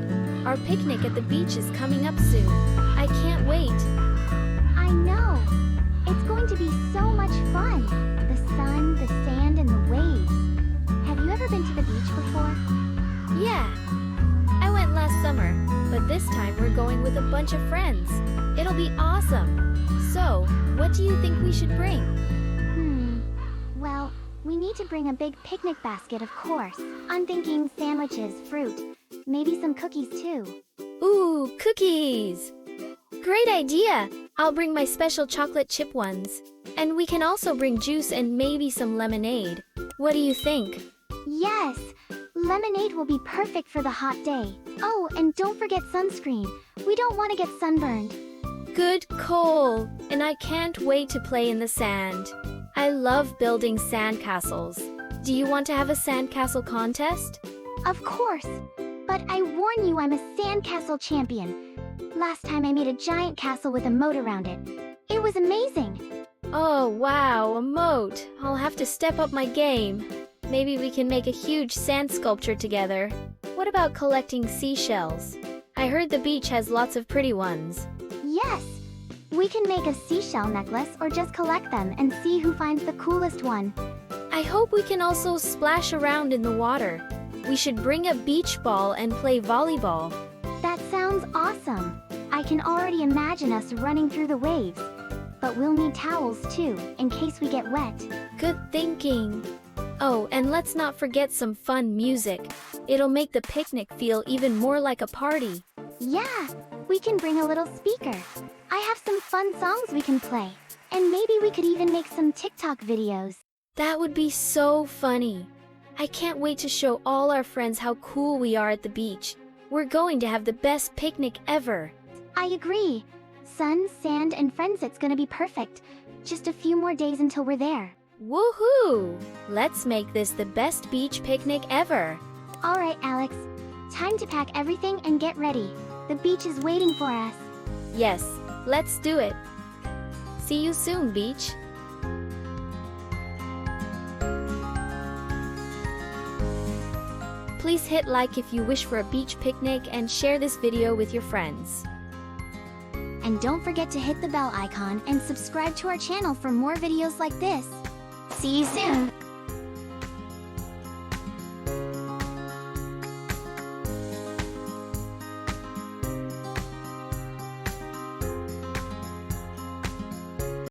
god! Our picnic at the beach is coming up soon. I can't wait. I know. It's going to be so much fun. The sun, the sand, and the waves. Have you ever been to the beach before? Yeah. I went last summer, but this time we're going with a bunch of friends. It'll be awesome. So, what do you think we should bring? Well, we need to bring a big picnic basket, of course. I'm thinking sandwiches, fruit, maybe some cookies too. Ooh, cookies! Great idea! I'll bring my special chocolate chip ones. And we can also bring juice and maybe some lemonade. What do you think? Yes! Lemonade will be perfect for the hot day. Oh, and don't forget sunscreen. We don't want to get sunburned. Good call! And I can't wait to play in the sand. I love building sandcastles. Do you want to have a sandcastle contest? Of course! But I warn you, I'm a sandcastle champion. Last time I made a giant castle with a moat around it. It was amazing! Oh wow, a moat. I'll have to step up my game. Maybe we can make a huge sand sculpture together. What about collecting seashells? I heard the beach has lots of pretty ones. Yes! We can make a seashell necklace or just collect them and see who finds the coolest one. I hope we can also splash around in the water. We should bring a beach ball and play volleyball. That sounds awesome! I can already imagine us running through the waves. But we'll need towels too, in case we get wet. Good thinking. Oh, and let's not forget some fun music. It'll make the picnic feel even more like a party. Yeah, we can bring a little speaker. I have some fun songs we can play. And maybe we could even make some TikTok videos. That would be so funny. I can't wait to show all our friends how cool we are at the beach. We're going to have the best picnic ever. I agree. Sun, sand, and friends, it's gonna be perfect. Just a few more days until we're there. Woohoo! Let's make this the best beach picnic ever. Alright, Alex. Time to pack everything and get ready. The beach is waiting for us. Yes, let's do it. See you soon, beach. Please hit like if you wish for a beach picnic and share this video with your friends. And don't forget to hit the bell icon and subscribe to our channel for more videos like this. See you soon!